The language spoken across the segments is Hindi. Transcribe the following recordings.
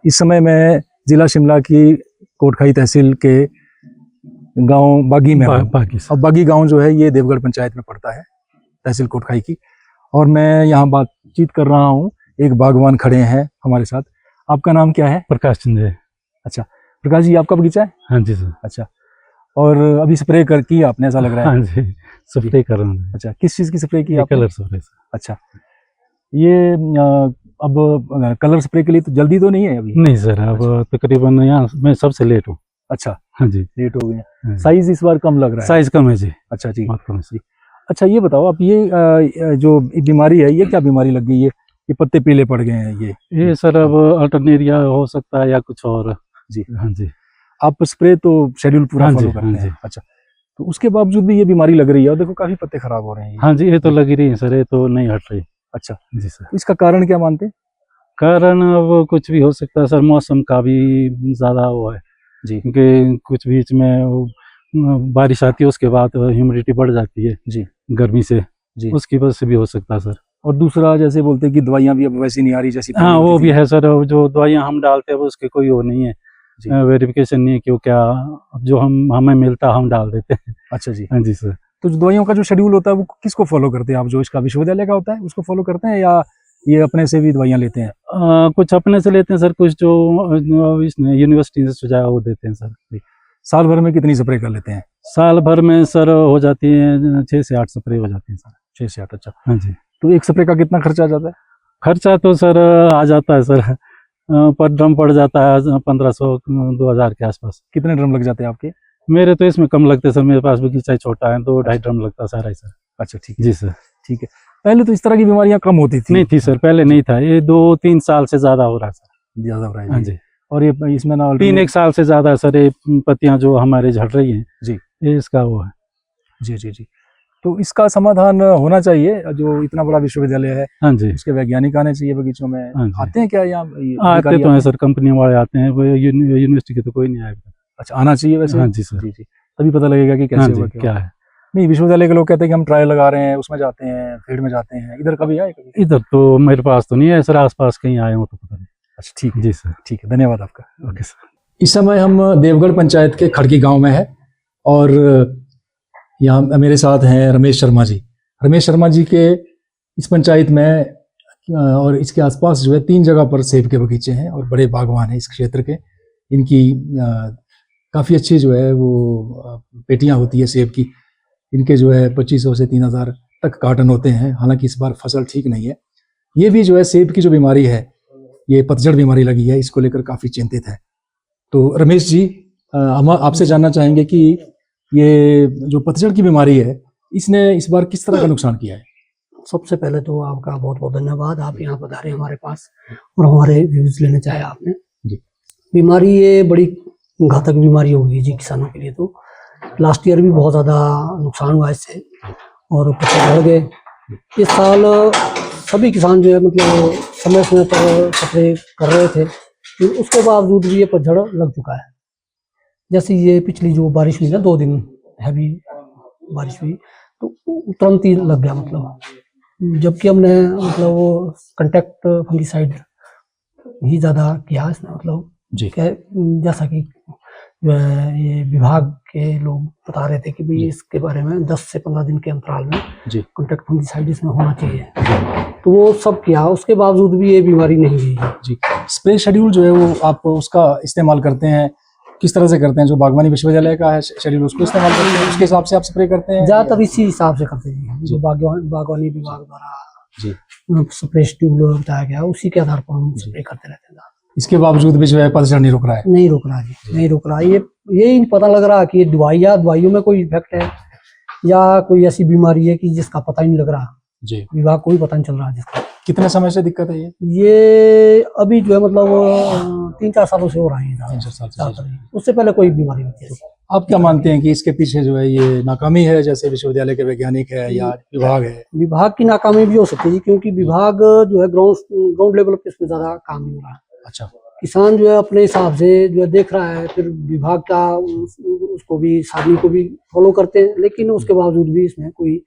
इस समय मैं जिला शिमला की कोटखाई तहसील के गांव बागी में हूं। और बागी गांव जो है ये देवगढ़ पंचायत में पड़ता है, तहसील कोटखाई की। और मैं यहाँ बातचीत कर रहा हूँ, एक बागवान खड़े हैं हमारे साथ। आपका नाम क्या है? प्रकाश चंद्र। अच्छा प्रकाश जी, आपका बगीचा है? हाँ जी सर। अच्छा, और अभी स्प्रे कर की आपने, ऐसा लग रहा है? हाँ जी, स्प्रे कर रहा हूँ। अच्छा, किस चीज़ की स्प्रे की आपने? Colour spray. अच्छा, ये अब कलर स्प्रे के लिए तो जल्दी तो नहीं है अभी? नहीं सर, अब तकरीबन यहाँ मैं सबसे लेट हूँ। अच्छा, हाँ जी, लेट हो गए हैं। साइज इस बार कम लग रहा है? साइज कम है जी। अच्छा जी, बहुत कम है जी। अच्छा ये बताओ आप, ये जो बीमारी है, ये क्या बीमारी लग गई है? ये पत्ते पीले पड़ गए हैं ये सर अब अल्टरनेरिया हो सकता है या कुछ और जी। हाँ जी। आप स्प्रे तो शेड्यूल पूरा हाँ फॉलो जी, करते हाँ हैं? जी। अच्छा, तो उसके बावजूद भी ये बीमारी लग रही है, और देखो काफी पत्ते खराब हो रहे हैं। हाँ जी, ये तो लगी रही है सर, ये तो नहीं हट रही। अच्छा जी सर, तो इसका कारण क्या मानते हैं? कारण अब कुछ भी हो सकता है सर, मौसम का भी ज्यादा वो है जी क्योंकि कुछ बीच में वो बारिश आती है, उसके बाद ह्यूमिडिटी बढ़ जाती है जी गर्मी से जी, उसकी वजह से भी हो सकता है सर। और दूसरा जैसे बोलते हैं कि दवाइयाँ भी अब वैसी नहीं आ रही जैसी पहले हाँ वो होती भी थी। है सर, जो दवाइयाँ हम डालते हैं वो उसके कोई वो नहीं है, वेरिफिकेशन नहीं है क्यों क्या, जो हमें मिलता है हम डाल देते हैं। अच्छा जी, हाँ जी सर। तो जो दवाइयों का जो शेड्यूल होता है वो किसको फॉलो करते हैं आप? जो इसका विश्वविद्यालय का होता है उसको फॉलो करते हैं, या ये अपने से भी दवाइयाँ लेते हैं? कुछ अपने से लेते हैं सर, कुछ जो इसने यूनिवर्सिटी से सुझाव वो देते हैं सर। साल भर में कितनी स्प्रे कर लेते हैं? साल भर में सर हो जाती है 6 से 8 स्प्रे हो जाती है सर। 6 से 8? अच्छा, हाँ जी। तो एक स्प्रे का कितना खर्चा आ जाता है? खर्चा तो सर आ जाता है सर, पर ड्रम पड़ जाता है 1500-2000 के आसपास। कितने ड्रम लग जाते हैं आपके? मेरे तो इसमें कम लगते सर, मेरे पास बगीचा छोटा है, 2-2.5 ड्रम लगता है सारा ही सर। अच्छा ठीक है जी सर। ठीक है। पहले तो इस तरह की बीमारियां कम होती थी? नहीं थी सर, पहले नहीं था, ये 2-3 साल से ज्यादा हो रहा है सर। ज्यादा हो रहा है हाँ जी। जी, और ये इसमें ना 3-1 साल से ज्यादा है सर, ये पत्तियां जो हमारे झड़ रही हैं जी, ये इसका वो है। जी जी जी, तो इसका समाधान होना चाहिए। जो इतना बड़ा विश्वविद्यालय है, हाँ जी, उसके वैज्ञानिक आने चाहिए बगीचों में। हाँ जी। आते हैं क्या यहाँ आते तो हैं सर, कंपनी वाले आते हैं, वो यूनिवर्सिटी के तो कोई नहीं आएगा। अच्छा, आना चाहिए वैसे। हाँ जी सर। जी जी, तभी पता लगेगा कि कैसे होगा क्या है। नहीं, विश्वविद्यालय के लोग कहते हैं कि हम ट्रायल लगा रहे हैं, उसमें जाते हैं, फील्ड में जाते हैं। इधर कभी आए? कभी इधर तो मेरे पास तो नहीं है सर, आसपास कहीं आए हो तो पता नहीं। अच्छा ठीक है जी सर, ठीक है, धन्यवाद आपका। Okay sir. इस समय हम देवगढ़ पंचायत के खड़की गांव में है, और यहाँ मेरे साथ हैं रमेश शर्मा जी। रमेश शर्मा जी के इस पंचायत में और इसके आसपास जो है 3 जगह पर सेब के बगीचे हैं, और बड़े बागवान हैं इस क्षेत्र के। इनकी काफ़ी अच्छी जो है वो पेटियां होती है सेब की। इनके जो है 2500 से 3000 तक कार्टन होते हैं। हालांकि इस बार फसल ठीक नहीं है। ये भी जो है सेब की जो बीमारी है, ये पतझड़ बीमारी लगी है, इसको लेकर काफ़ी चिंतित है। तो रमेश जी, हम आपसे जानना चाहेंगे कि ये जो पतझड़ की बीमारी है, इसने इस बार किस तरह का नुकसान किया है? सबसे पहले तो आपका बहुत बहुत धन्यवाद, आप यहाँ पधारे हमारे पास और हमारे व्यूज लेने चाहे आपने जी। बीमारी ये बड़ी घातक बीमारी होगी जी किसानों के लिए। तो लास्ट ईयर भी बहुत ज़्यादा नुकसान हुआ इससे, और पत्ते बढ़ गए। इस साल सभी किसान जो है मतलब समय समय पर स्प्रे कर रहे थे, तो उसके बावजूद भी ये पतझड़ लग चुका है। जैसे ये पिछली जो बारिश हुई ना, 2 दिन हैवी बारिश हुई, तो तुरंत ही लग गया। मतलब जबकि हमने मतलब वो कंटेक्ट फंगिसाइड ही ज़्यादा किया इसमें। मतलब जी जैसा कि जो है ये विभाग के लोग बता रहे थे कि भाई इसके बारे में 10 से 15 दिन के अंतराल में कंटेक्ट फंगिसाइड इसमें होना चाहिए, तो वो सब किया, उसके बावजूद भी ये बीमारी नहीं गई जी। स्प्रे शेड्यूल जो है वो आप उसका इस्तेमाल करते हैं, किस तरह से करते हैं? जो बागवानी विश्वविद्यालय का है शेड्यूल, उसको इस्तेमाल करते हैं, उसके हिसाब से आप स्प्रे करते हैं? ज़्यादातर इसी हिसाब से करते हैं, जो बागवानी विभाग द्वारा जी स्प्रे शेड्यूल बताया गया, उसी के आधार पर हम स्प्रे करते रहते हैं। इसके बावजूद भी जो है पतझड़ नहीं रुक रहा है? नहीं रुक रहा जी, नहीं रुक रहा। ये नहीं पता लग रहा कि दवाइयों में कोई इफेक्ट है, या कोई ऐसी बीमारी है कि जिसका पता ही नहीं लग रहा जी। विभाग को भी पता नहीं चल रहा जिसका। कितने समय से दिक्कत है ये अभी जो है मतलब 3-4 सालों से हो रहा है। 3-4 साल से। उससे पहले कोई बीमारी नहीं थी। आप क्या मानते हैं कि इसके पीछे जो है ये नाकामी है, जैसे विश्वविद्यालय के वैज्ञानिक है या विभाग है? विभाग की नाकामी भी हो सकती है, क्योंकि विभाग जो है ग्राउंड लेवल पे इसमें ज्यादा काम नहीं हो रहा है। अच्छा, किसान जो है अपने हिसाब से जो है देख रहा है, फिर विभाग का उसको भी सारणी को भी फॉलो करते हैं, लेकिन उसके बावजूद भी इसमें कोई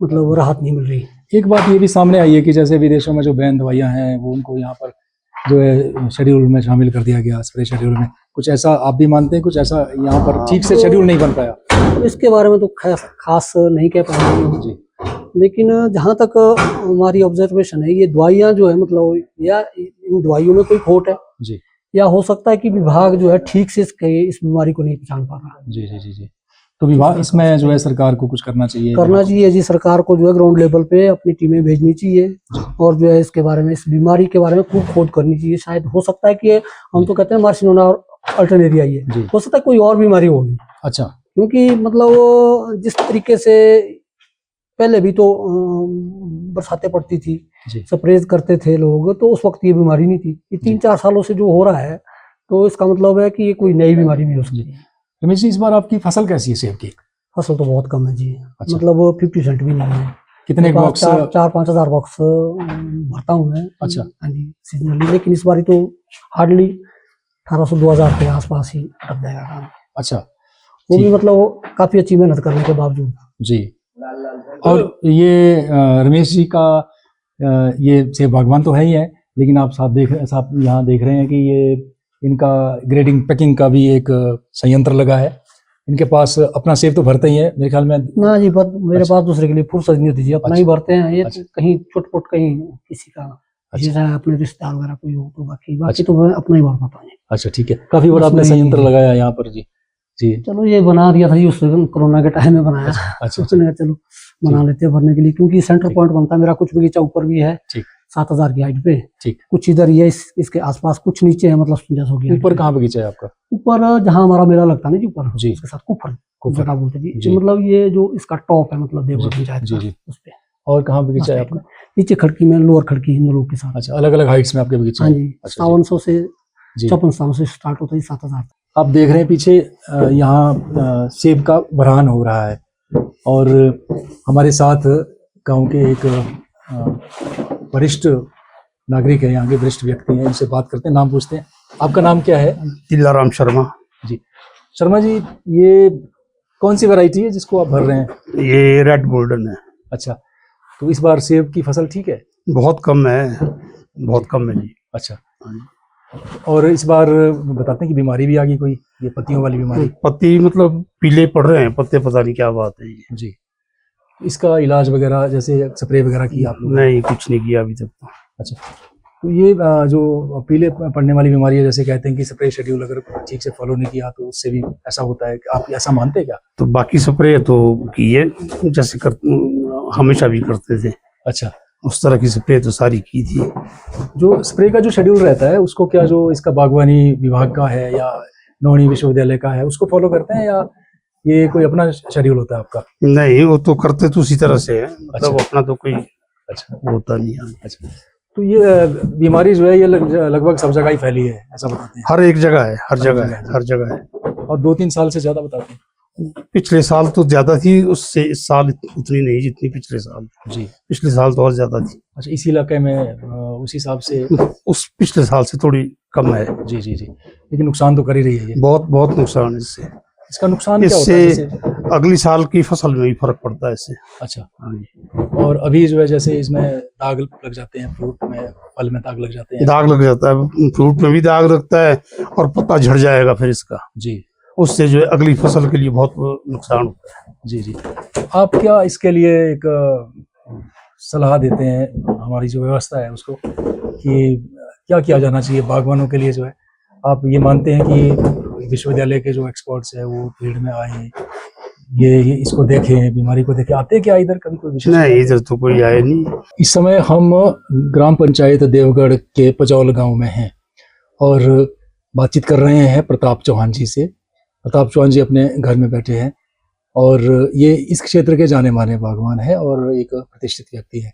मतलब राहत नहीं मिल रही। एक बात ये भी सामने आई है कि जैसे विदेशों में जो बैन दवाइयां हैं वो उनको यहाँ पर जो है शेड्यूल में शामिल कर दिया गया, स्प्रे शेड्यूल में, कुछ ऐसा आप भी मानते हैं? कुछ ऐसा यहाँ पर ठीक से शेड्यूल नहीं बन पाया? इसके बारे में तो खास नहीं कह पाएंगे जी, लेकिन जहाँ तक हमारी ऑब्जर्वेशन है, ये दवाइयाँ जो है मतलब या इन दवाइयों में कोई खोट है जी, या हो सकता है कि विभाग जो है ठीक से इस बीमारी को नहीं पहचान पा रहा। जी जी जी जी। तो विभाग इसमें जो है सरकार को कुछ करना चाहिए जी। सरकार को जो है ग्राउंड लेवल पे अपनी टीमें भेजनी चाहिए और जो है इसके बारे में, इस बीमारी के बारे में खूब खोज करनी चाहिए। शायद हो सकता है कि हम तो कहते हैं मार्सिनोना अल्टरनेरिया, ये हो सकता है कोई और बीमारी होगी। अच्छा, क्योंकि मतलब जिस तरीके से पहले भी तो बरसातें पड़ती थी, स्प्रेज करते थे लोग, तो उस वक्त ये बीमारी नहीं थी। ये 3-4 सालों से जो हो रहा है, तो इसका मतलब है कि ये कोई नई बीमारी नहीं हो सकती। रमेश जी, इस बार आपकी फसल कैसी है सेब की? फसल तो बहुत कम है जी। अच्छा। मतलब 50% भी नहीं है। कितने बॉक्स? 4-5 हजार बॉक्स भरता हूँ मैं। अच्छा। हाँ जी, सीजनली। लेकिन इस बार तो हार्डली 1800-2000 के आसपास ही अटक जाएगा काम। अच्छा, वो भी मतलब काफी अच्छी मेहनत करने के बावजूद जी। और ये रमेश जी का ये सेब बागवान तो है ही है, लेकिन आप साहब यहाँ देख रहे हैं कि ये इनका ग्रेडिंग पैकिंग का भी एक संयंत्र लगा है। इनके पास अपना सेब तो भरते ही है मेरे ख्याल में ना जी, मेरे पास दूसरे के लिए फुर्सत नहीं होती जी, अपना ही भरते हैं। ये कहीं चुटपुट कहीं किसी का अपने रिश्तेदार वगैरह कोई हो तो बाकी तो मैं अपना ही भर पाता हूँ। अच्छा, ठीक है। काफी बड़ा आपने संयंत्र लगाया यहाँ पर जी। जी, चलो ये बना दिया था जी उस कोरोना के टाइम में बनाया। अच्छा, चलो बना लेते हैं भरने के लिए, क्योंकि सेंटर पॉइंट बनता है मेरा। कुछ बगीचा ऊपर भी है 7000 की हाइट पे, ठीक। कुछ इधर ये इसके आसपास, कुछ नीचे है मतलब 5500 की। ऊपर कहाँ बगीचा है आपका? ऊपर जहाँ हमारा मेला लगता है ना जी, ऊपर उसके साथ कुफर जगह बोलते जी। मतलब ये जो इसका टॉप है मतलब देवगढ़ पंचायत का, उस पे। और कहाँ बगीचा है आपका? नीचे खड़की में, लोअर खड़की हिंदू लोग के साथ। अच्छा, अलग अलग हाइट्स में आपके बगीचे? हाँ जी, 5700 से 5600 से स्टार्ट होता है 7000। आप देख रहे हैं पीछे यहाँ सेब का बरहान हो रहा है, और हमारे साथ गांव के एक वरिष्ठ नागरिक है, यहाँ के वरिष्ठ व्यक्ति हैं, इनसे बात करते हैं, नाम पूछते हैं। आपका नाम क्या है? तिल्लाराम शर्मा जी। शर्मा जी, ये कौन सी वैरायटी है जिसको आप भर रहे हैं? ये रेड गोल्डन है। अच्छा, तो इस बार सेब की फसल ठीक है? बहुत कम है, बहुत कम है जी। अच्छा, और इस बार बताते हैं कि बीमारी भी आ गई कोई, ये पत्तियों वाली बीमारी। पत्ती मतलब पीले पड़ रहे हैं पत्ते, पता नहीं क्या बात है ये। जी, इसका इलाज वगैरह जैसे स्प्रे वगैरह किया आप लोग? नहीं, कुछ नहीं किया अभी तक तो। अच्छा, तो ये जो पीले पड़ने वाली बीमारी है, जैसे कहते हैं कि स्प्रे शेड्यूल अगर ठीक से फॉलो नहीं किया तो उससे भी ऐसा होता है, आप ऐसा मानते हैं क्या? तो बाकी स्प्रे तो किए, जैसे हमेशा भी करते थे। अच्छा, उस तरह की स्प्रे तो सारी की थी। जो स्प्रे का जो शेड्यूल रहता है उसको क्या जो इसका बागवानी विभाग का है या नौणी विश्वविद्यालय का है उसको फॉलो करते हैं, या ये कोई अपना शेड्यूल होता है आपका? नहीं, वो तो करते तो उसी तरह से है, मतलब अपना तो कोई होता नहीं है। अच्छा, तो ये बीमारी जो है ये लगभग सब जगह ही फैली है, ऐसा बताते हैं? हर एक जगह है, हर जगह है, हर जगह है। और 2-3 साल से ज्यादा बताते हैं? पिछले साल तो ज्यादा थी, उससे इस साल उतनी नहीं जितनी पिछले साल। जी, पिछले साल तो और ज्यादा थी। अच्छा, इसी इलाके में उस हिसाब से उस पिछले साल से थोड़ी कम है। जी जी जी, लेकिन नुकसान तो कर ही रही है ये। बहुत नुकसान है इससे। इसका नुकसान क्या होता है? इससे अगली साल की फसल में भी फर्क पड़ता है इससे। अच्छा, और अभी जो है जैसे इसमें दाग लग जाते हैं, फ्रूट में, फल में दाग लग जाते हैं? दाग लग जाता है, फ्रूट में भी दाग लगता है और पत्ता झड़ जाएगा फिर इसका। जी, उससे जो है अगली फसल के लिए बहुत नुकसान होता है। जी जी। आप क्या इसके लिए एक सलाह देते हैं, हमारी जो व्यवस्था है उसको, कि क्या किया जाना चाहिए बागवानों के लिए? जो है आप ये मानते हैं कि विश्वविद्यालय के जो एक्सपर्ट्स हैं वो फील्ड में आए, ये इसको देखें, बीमारी को देखें, आते क्या इधर कभी कोई विशेष? नहीं, इधर तो कोई आए नहीं। इस समय हम ग्राम पंचायत देवगढ़ के पजौल गांव में हैं और बातचीत कर रहे हैं प्रताप चौहान जी से। प्रताप चौहान जी अपने घर में बैठे हैं और ये इस क्षेत्र के जाने माने बागवान है और एक प्रतिष्ठित व्यक्ति है।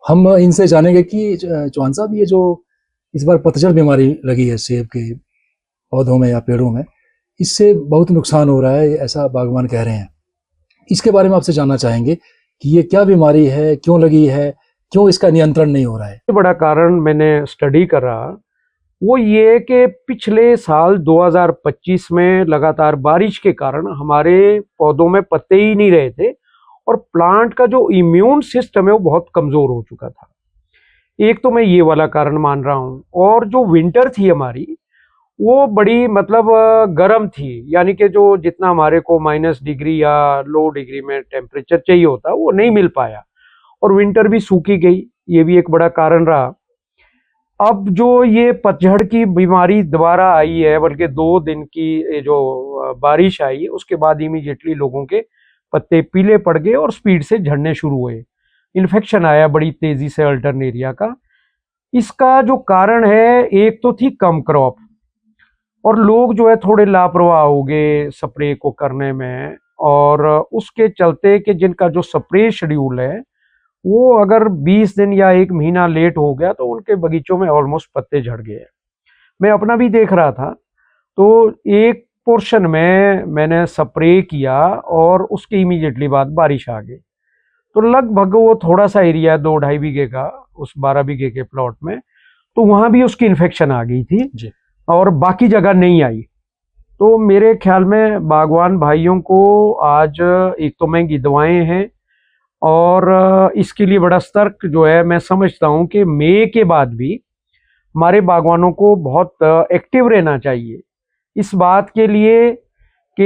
हम इनसे जानेंगे कि चौहान साहब, ये जो इस बार पतझड़ बीमारी लगी है सेब के पौधों में या पेड़ों में, इससे बहुत नुकसान हो रहा है, ऐसा बागवान कह रहे हैं। इसके बारे में आपसे जानना चाहेंगे कि ये क्या बीमारी है, क्यों लगी है, क्यों इसका नियंत्रण नहीं हो रहा है? बड़ा कारण मैंने स्टडी करा वो ये कि पिछले साल 2025 में लगातार बारिश के कारण हमारे पौधों में पत्ते ही नहीं रहे थे और प्लांट का जो इम्यून सिस्टम है वो बहुत कमजोर हो चुका था। एक तो मैं ये वाला कारण मान रहा हूँ। और जो विंटर थी हमारी वो बड़ी मतलब गर्म थी, यानी कि जो जितना हमारे को -डिग्री या लो डिग्री में टेम्परेचर चाहिए होता वो नहीं मिल पाया, और विंटर भी सूखी गई, ये भी एक बड़ा कारण रहा। अब जो ये पतझड़ की बीमारी दोबारा आई है, बल्कि 2 दिन की ये जो बारिश आई उसके बाद इमीडिएटली लोगों के पत्ते पीले पड़ गए और स्पीड से झड़ने शुरू हुए, इन्फेक्शन आया बड़ी तेजी से अल्टरनेरिया का। इसका जो कारण है, एक तो थी कम क्रॉप, और लोग जो है थोड़े लापरवाह हो गए स्प्रे को करने में, और उसके चलते कि जिनका जो स्प्रे शेड्यूल है वो अगर 20 दिन या 1 महीना लेट हो गया तो उनके बगीचों में ऑलमोस्ट पत्ते झड़ गए। मैं अपना भी देख रहा था, तो एक पोर्शन में मैंने स्प्रे किया और उसके इमीडिएटली बाद बारिश आ गई, तो लगभग वो थोड़ा सा एरिया है 2-2.5 बीघे का, उस 12 बीघे के प्लॉट में, तो वहां भी उसकी इन्फेक्शन आ गई थी जी। और बाकी जगह नहीं आई। तो मेरे ख्याल में बागवान भाइयों को आज एक तो महंगी दवाएं हैं, और इसके लिए बड़ा सतर्क जो है, मैं समझता हूं कि मई के बाद भी हमारे बागवानों को बहुत एक्टिव रहना चाहिए इस बात के लिए कि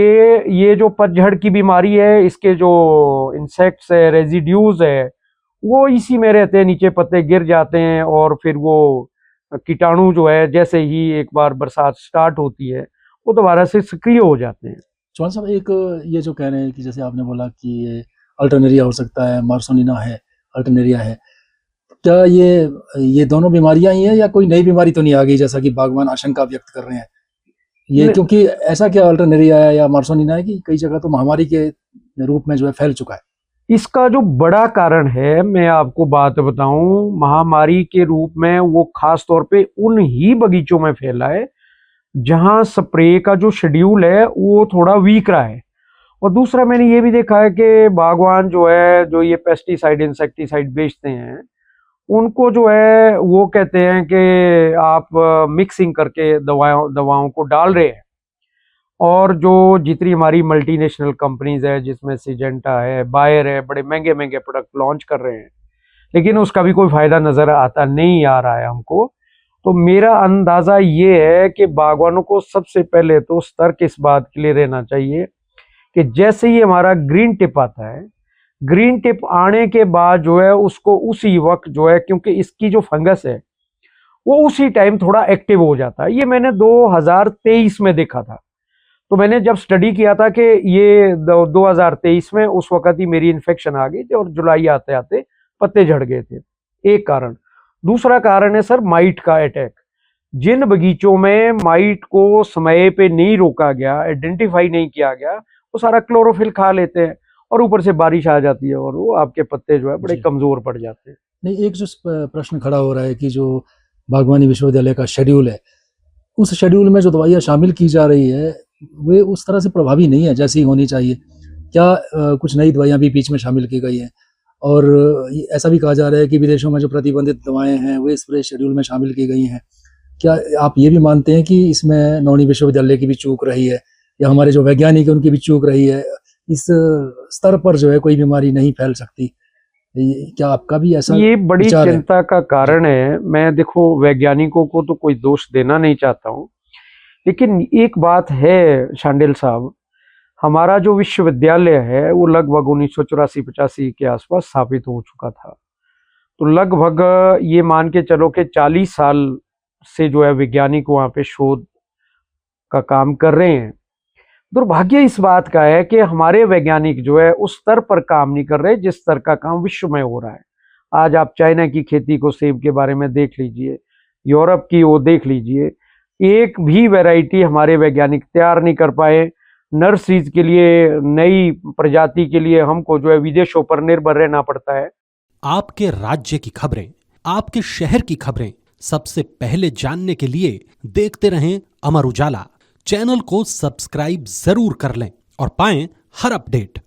ये जो पतझड़ की बीमारी है, इसके जो इंसेक्ट्स है, रेजिड्यूज है, वो इसी में रहते हैं, नीचे पत्ते गिर जाते हैं, और फिर वो कीटाणु जो है जैसे ही एक बार बरसात स्टार्ट होती है वो दोबारा से सक्रिय हो जाते हैं। चौहान साहब, एक ये जो कह रहे हैं कि जैसे आपने बोला कि ये अल्टरनेरिया हो सकता है, मार्सोनिना है, अल्टरनेरिया है, क्या ये दोनों बीमारियां ही हैं या कोई नई बीमारी तो नहीं आ गई जैसा कि बागवान आशंका व्यक्त कर रहे हैं? ये क्योंकि ऐसा क्या अल्टरनेरिया है या मार्सोनिना है कि कई जगह तो महामारी के रूप में जो है फैल चुका है? इसका जो बड़ा कारण है, मैं आपको बात बताऊं, महामारी के रूप में वो खास तौर पे उन ही बगीचों में फैला है जहां स्प्रे का जो शेड्यूल है वो थोड़ा वीक रहा है। और दूसरा मैंने ये भी देखा है कि बागवान जो है, जो ये पेस्टिसाइड इंसेक्टिसाइड बेचते हैं, उनको जो है वो कहते हैं कि आप मिक्सिंग करके दवाओं को डाल रहे हैं, और जो जितनी हमारी मल्टीनेशनल कंपनीज है जिसमें सिजेंटा है, बायर है, बड़े महंगे महंगे प्रोडक्ट लॉन्च कर रहे हैं, लेकिन उसका भी कोई फायदा नजर आता नहीं आ रहा है हमको। तो मेरा अंदाजा ये है कि बागवानों को सबसे पहले तो सतर्क इस बात के लिए रहना चाहिए कि जैसे ही हमारा ग्रीन टिप आता है, ग्रीन टिप आने के बाद जो है उसको उसी वक्त जो है, क्योंकि इसकी जो फंगस है वो उसी टाइम थोड़ा एक्टिव हो जाता है। ये मैंने 2023 में देखा था, तो मैंने जब स्टडी किया था कि ये 2023 में उस वक्त ही मेरी इन्फेक्शन आ गई थी और जुलाई आते आते पत्ते झड़ गए थे, एक कारण। दूसरा कारण है सर माइट का अटैक। जिन बगीचों में माइट को समय पे नहीं रोका गया, आइडेंटिफाई नहीं किया गया, वो सारा क्लोरोफिल खा लेते हैं और ऊपर से बारिश आ जाती है और वो आपके पत्ते जो है बड़े कमजोर पड़ जाते हैं। नहीं, एक जो प्रश्न खड़ा हो रहा है कि जो बागवानी विश्वविद्यालय का शेड्यूल है, उस शेड्यूल में जो दवाइयाँ शामिल की जा रही है वे उस तरह से प्रभावी नहीं है जैसी होनी चाहिए। क्या कुछ नई दवाइयाँ भी बीच में शामिल की गई हैं? और ऐसा भी कहा जा रहा है कि विदेशों में जो प्रतिबंधित दवाएं हैं वे इस पूरे शेड्यूल में शामिल की गई हैं। क्या आप ये भी मानते हैं कि इसमें नौणी विश्वविद्यालय की भी चूक रही है या हमारे जो वैज्ञानिक हैं उनकी भी चूक रही है? इस स्तर पर जो है कोई बीमारी नहीं फैल सकती, क्या आपका भी ऐसा? ये बड़ी चिंता का कारण है। मैं देखो वैज्ञानिकों को तो कोई दोष देना नहीं चाहता हूँ, लेकिन एक बात है शांडिल साहब, हमारा जो विश्वविद्यालय है वो लगभग 1984-85 के आसपास स्थापित हो चुका था। तो लगभग ये मान के चलो कि 40 साल से जो है वैज्ञानिक वहाँ पे शोध का काम कर रहे हैं। दुर्भाग्य इस बात का है कि हमारे वैज्ञानिक जो है उस स्तर पर काम नहीं कर रहे जिस स्तर का काम विश्व में हो रहा है। आज आप चाइना की खेती को सेब के बारे में देख लीजिए, यूरोप की वो देख लीजिए, एक भी वैरायटी हमारे वैज्ञानिक तैयार नहीं कर पाए। नर्सरीज के लिए, नई प्रजाति के लिए हमको जो है विदेशों पर निर्भर रहना पड़ता है। आपके राज्य की खबरें, आपके शहर की खबरें सबसे पहले जानने के लिए देखते रहें अमर उजाला। चैनल को सब्सक्राइब जरूर कर लें और पाएं हर अपडेट।